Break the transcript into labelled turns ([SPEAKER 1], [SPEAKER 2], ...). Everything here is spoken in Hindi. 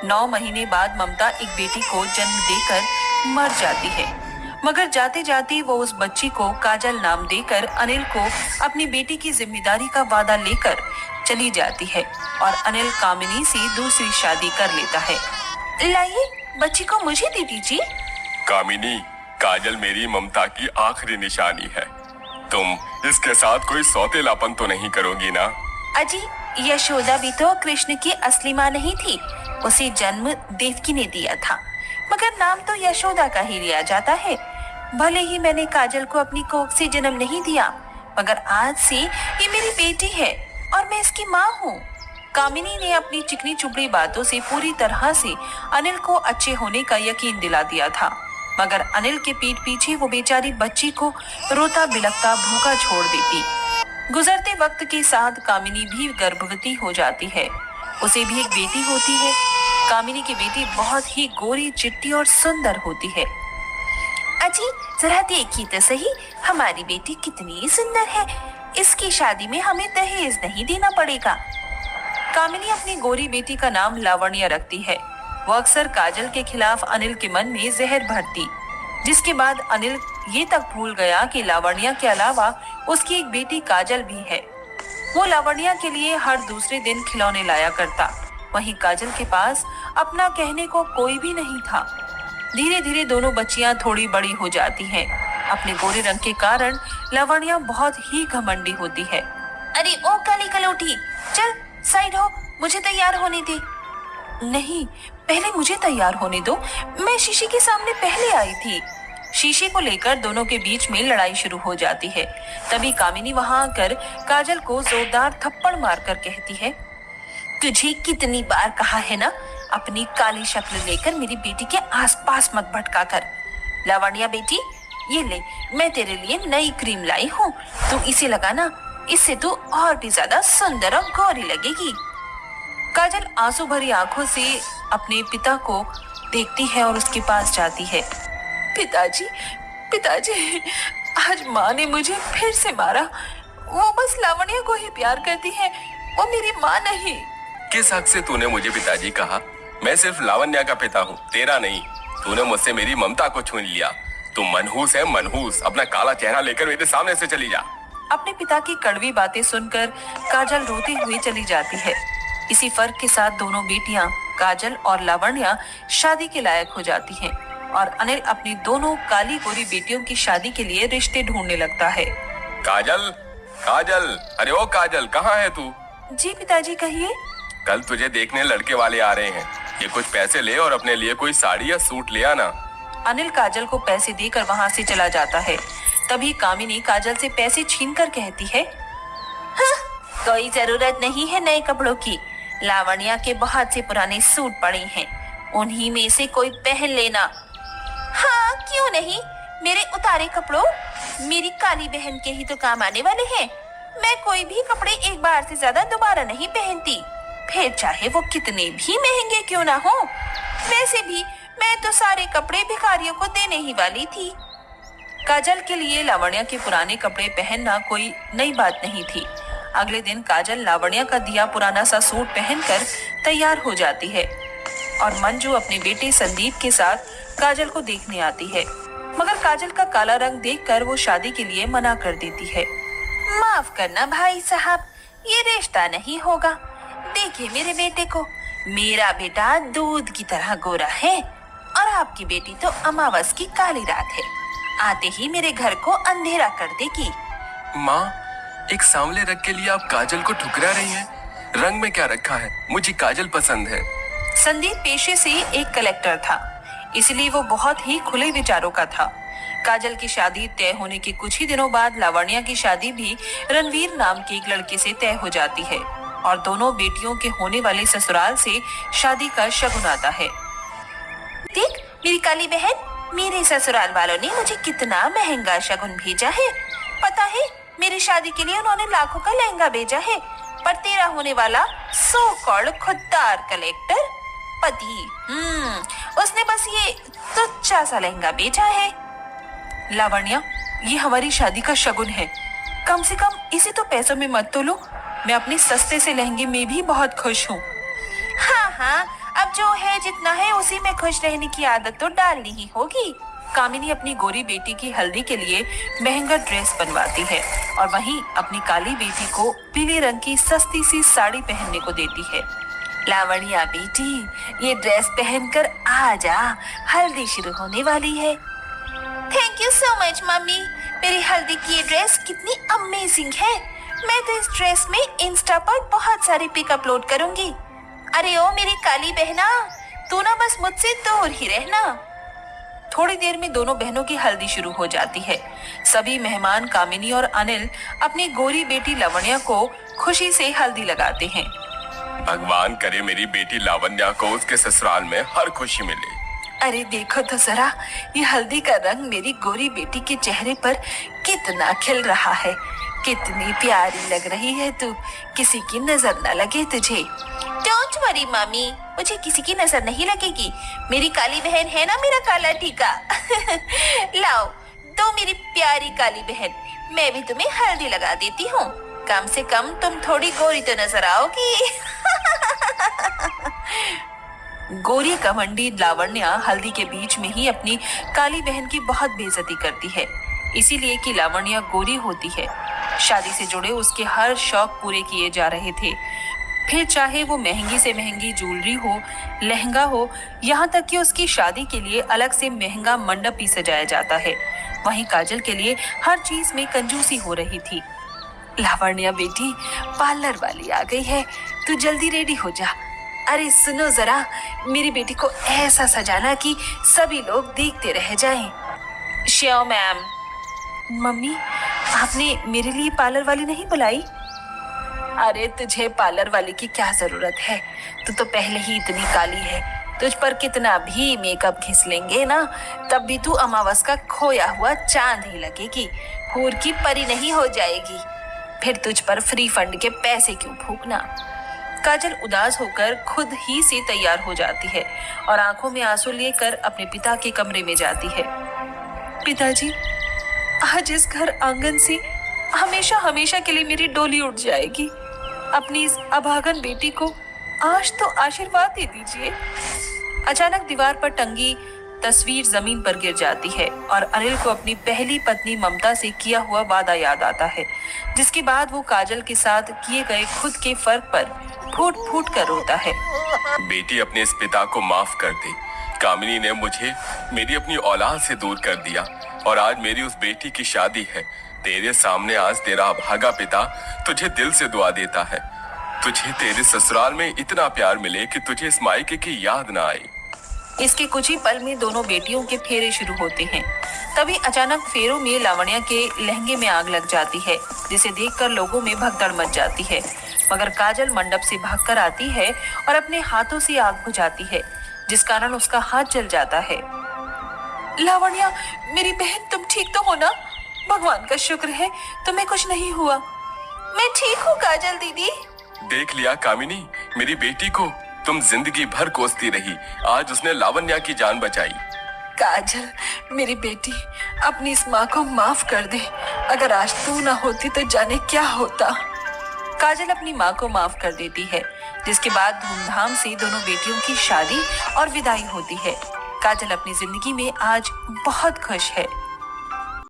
[SPEAKER 1] 9 महीने बाद ममता एक बेटी को जन्म देकर मर जाती है, मगर जाते जाते वो उस बच्ची को काजल नाम देकर अनिल को अपनी बेटी की जिम्मेदारी का वादा लेकर चली जाती है और अनिल कामिनी से दूसरी शादी कर लेता है। लाइए, बच्ची को मुझे दे दीजिए।
[SPEAKER 2] कामिनी, काजल मेरी ममता की आखिरी निशानी है। तुम इसके साथ कोई सौतेलापन तो नहीं करोगी ना?
[SPEAKER 1] अजी, यशोदा भी तो कृष्ण की असली माँ नहीं थी, उसे जन्म देवकी ने दिया था, मगर नाम तो यशोदा का ही लिया जाता है। भले ही मैंने काजल को अपनी कोख से जन्म नहीं दिया, मगर आज से ये मेरी बेटी है और मैं इसकी माँ हूँ। कामिनी ने अपनी चिकनी चुपड़ी बातों से पूरी तरह से अनिल को अच्छे होने का यकीन दिला दिया था, मगर अनिल के पीठ पीछे वो बेचारी बच्ची को रोता बिलखता भूखा छोड़ देती। गुजरते वक्त के साथ कामिनी भी गर्भवती हो जाती है। उसे भी एक बेटी होती है। कामिनी की बेटी बहुत ही गोरी, चिट्टी और सुंदर होती है। अजी, जरा देखिए तो सही, हमारी बेटी कितनी सुंदर है। इसकी शादी में हमें दहेज नहीं देना पड़ेगा। कामिनी अपनी गोरी बेटी का नाम लावण्या रखती है। वो अक्सर काजल के खिलाफ अनिल के मन में जहर भरती, जिसके बाद अनिल ये तक भूल गया कि लावण्या के अलावा उसकी एक बेटी काजल भी है। वो लावण्या के लिए हर दूसरे दिन खिलौने लाया करता। वहीं काजल के पास अपना कहने को कोई भी नहीं था। धीरे धीरे दोनों बच्चियां थोड़ी बड़ी हो जाती हैं। अपने गोरे रंग के कारण लावण्या बहुत ही घमंडी होती है। अरे ओ काली कलौटी, चल साइड हो, मुझे तैयार होने दे। नहीं, पहले मुझे तैयार होने दो, मैं शीशे के सामने पहले आई थी। शीशे को लेकर दोनों के बीच में लड़ाई शुरू हो जाती है। तभी कामिनी वहां आकर काजल को जोरदार थप्पड़ मारकर कहती है, तुझे कितनी बार कहा है ना, अपनी काली शक्ल लेकर मेरी बेटी के आसपास मत भटका कर। लावण्या बेटी, ये ले, मैं तेरे लिए नई क्रीम लाई हूँ, तू इसे लगाना, इससे तू और भी ज्यादा सुंदर और गोरी लगेगी। काजल आंसू भरी आंखों से अपने पिता को देखती है और उसके पास जाती है। पिताजी, पिताजी, आज माँ ने मुझे फिर से मारा। वो बस लावण्या को ही प्यार करती है, वो मेरी माँ नहीं।
[SPEAKER 2] किस हक से तूने मुझे पिताजी कहा? मैं सिर्फ लावण्या का पिता हूँ, तेरा नहीं। तूने मुझसे मेरी ममता को छीन लिया। तू मनहूस है, मनहूस। अपना काला चेहरा लेकर मेरे सामने से चली जा।
[SPEAKER 1] अपने पिता की कड़वी बातें सुनकर काजल रोती हुई चली जाती है। इसी फर्क के साथ दोनों बेटियां काजल और लावण्या शादी के लायक हो जाती हैं और अनिल अपनी दोनों काली गोरी बेटियों की शादी के लिए रिश्ते ढूंढने लगता है।
[SPEAKER 2] काजल, काजल, अरे ओ काजल, कहाँ है तू?
[SPEAKER 1] जी पिताजी, कहिए।
[SPEAKER 2] कल तुझे देखने लड़के वाले आ रहे हैं। ये कुछ पैसे ले और अपने लिए कोई साड़ी या सूट ले आना।
[SPEAKER 1] अनिल काजल को पैसे देकर वहाँ से चला जाता है। तभी कामिनी काजल से पैसे छीनकर कहती है, हाँ, कोई जरूरत नहीं है नए कपड़ों की। लावण्या के बहुत से पुराने सूट पड़े हैं, उन्हीं में से कोई पहन लेना। हाँ, क्यों नहीं, मेरे उतारे कपड़ों मेरी काली बहन के ही तो काम आने वाले हैं। मैं कोई भी कपड़े एक बार से ज्यादा दोबारा नहीं पहनती, फिर चाहे वो कितने भी महंगे क्यों ना हो। वैसे भी मैं तो सारे कपड़े भिखारियों को देने ही वाली थी। काजल के लिए लावण्या के पुराने कपड़े पहनना कोई नई बात नहीं थी। अगले दिन काजल लावण्या का दिया पुराना सा सूट पहनकर तैयार हो जाती है और मंजू अपने बेटे संदीप के साथ काजल को देखने आती है, मगर काजल का काला रंग देखकर वो शादी के लिए मना कर देती है। माफ करना भाई साहब, ये रिश्ता नहीं होगा। देखिए मेरे बेटे को, मेरा बेटा दूध की तरह गोरा है और आपकी बेटी तो अमावस की काली रात है, आते ही मेरे घर को अंधेरा कर देगी।
[SPEAKER 2] माँ, एक सांवले रंग के लिए आप काजल को ठुकरा रही हैं? रंग में क्या रखा है? मुझे काजल पसंद है।
[SPEAKER 1] संदीप पेशे से एक कलेक्टर था, इसलिए वो बहुत ही खुले विचारों का था। काजल की शादी तय होने के कुछ ही दिनों बाद लावण्या की शादी भी रणवीर नाम के एक लड़के से तय हो जाती है और दोनों बेटियों के होने वाले ससुराल से शादी का शगुन आता है। देख मेरी काली बहन, मेरे ससुराल वालों ने मुझे कितना महंगा शगुन भेजा है। पता है, मेरी शादी के लिए उन्होंने लाखों का लहंगा भेजा है, पर तेरा होने वाला सो कॉल्ड खुददार कलेक्टर पति, उसने बस ये तुच्छा सा लहंगा भेजा है। लावण्या, ये हमारी शादी का शगुन है, कम से कम इसे तो पैसों में मत तोलो। मैं अपने सस्ते से लहंगे में भी बहुत खुश हूँ। हाँ हाँ, अब जो है जितना है उसी में खुश रहने की आदत तो डालनी ही होगी। कामिनी अपनी गोरी बेटी की हल्दी के लिए महंगा ड्रेस बनवाती है और वहीं अपनी काली बेटी को पीले रंग की सस्ती सी साड़ी पहनने को देती है। लावण्या बेटी, ये ड्रेस पहनकर आ जा, हल्दी शुरू होने वाली है। Thank you so much mummy, मेरी हल्दी की ये ड्रेस कितनी अमेजिंग है। मैं तो इस ड्रेस में इंस्टा पर बहुत सारे पिक अपलोड करूंगी। अरे ओ मेरी काली बहना, तू ना बस मुझसे दूर ही रहना। थोड़ी देर में दोनों बहनों की हल्दी शुरू हो जाती है। सभी मेहमान कामिनी और अनिल अपनी गोरी बेटी लावण्या को खुशी से हल्दी लगाते हैं।
[SPEAKER 2] भगवान करे मेरी बेटी लावण्या को उसके ससुराल में हर खुशी मिले।
[SPEAKER 1] अरे देखो तो जरा, ये हल्दी का रंग मेरी गोरी बेटी के चेहरे पर कितना खिल रहा है। कितनी प्यारी लग रही है तू, किसी की नजर न लगे तुझे। डोंट वरी मम्मी, मुझे किसी की नजर नहीं लगेगी। मेरी काली बहन है ना मेरा काला टीका। लाओ दो मेरी प्यारी काली बहन, मैं भी तुम्हें हल्दी लगा देती हूँ। कम से कम तुम थोड़ी गोरी तो नजर आओगी। गोरी कमंडी लावण्या हल्दी के बीच में ही अपनी काली बहन की बहुत बेइज्जती करती है, इसीलिए कि लावण्या गोरी होती है। शादी से जुड़े उसके हर शौक पूरे किए जा रहे थे, फिर चाहे वो महंगी से महंगी ज्वेलरी हो, लहंगा हो, यहाँ तक कि उसकी शादी के लिए अलग से महंगा मंडप भी सजाया जाता है। वहीं काजल के लिए हर चीज में कंजूसी हो रही थी। लावण्या बेटी, पार्लर वाली आ गई है, तू जल्दी रेडी हो जा। अरे सुनो जरा, मेरी बेटी को ऐसा सजाना कि सभी लोग देखते रह जाएं। Sure ma'am. मम्मी, आपने मेरे लिए पार्लर वाली नहीं बुलाई? अरे तुझे पार्लर वाली की क्या जरूरत है, तू तो पहले ही इतनी काली है। तुझ पर कितना भी मेकअप घिस लेंगे ना, तब भी तू अमावस का खोया हुआ चांद ही लगेगी, हूर की परी नहीं हो जाएगी। फिर तुझ पर फ्री फंड के पैसे क्यों फूकना। काजल उदास होकर खुद ही से तैयार हो जाती है और आंखों में आंसू लेकर अपने पिता के कमरे में जाती है। पिताजी, आज इस घर आंगन से हमेशा हमेशा के लिए मेरी डोली उठ जाएगी। अपनी इस अभागन बेटी को आज तो आशीर्वाद दे दीजिए। अचानक दीवार पर टंगी तस्वीर जमीन पर गिर जाती है और अनिल को अपनी पहली पत्नी ममता से किया हुआ वादा याद आता है, जिसके बाद वो काजल के साथ किए गए खुद के फर्क पर फूट फूट कर रोता है।
[SPEAKER 2] बेटी, अपने इस पिता को माफ कर दे। कामिनी ने मुझे मेरी अपनी औलाद से दूर कर दिया और आज मेरी उस बेटी की शादी है। तेरे सामने आज तेरा अभागा पिता तुझे दिल से दुआ देता है। तुझे तेरे ससुराल में इतना प्यार मिले कि तुझे इस मायके की याद ना आए।
[SPEAKER 1] इसके कुछ ही पल में दोनों बेटियों के फेरे शुरू होते हैं। तभी अचानक फेरों में लावण्या के लहंगे में आग लग जाती है, जिसे देखकर लोगों में भगदड़ मच जाती है। मगर काजल मंडप से भागकर आती है और अपने हाथों से आग बुझाती है, जिस कारण उसका हाथ जल जाता है। लावण्या, मेरी बहन, तुम ठीक तो हो ना? भगवान का शुक्र है तुम्हें कुछ नहीं हुआ। मैं ठीक हूँ काजल दीदी।
[SPEAKER 2] देख लिया कामिनी, मेरी बेटी को तुम जिंदगी भर कोसती रही, आज उसने लावण्या की जान बचाई।
[SPEAKER 1] काजल, मेरी बेटी, अपनी इस माँ को माफ कर दे। अगर आज तू ना होती तो जाने क्या होता। काजल अपनी माँ को माफ कर देती है, जिसके बाद धूमधाम से दोनों बेटियों की शादी और विदाई होती है। काजल अपनी जिंदगी में आज बहुत खुश है।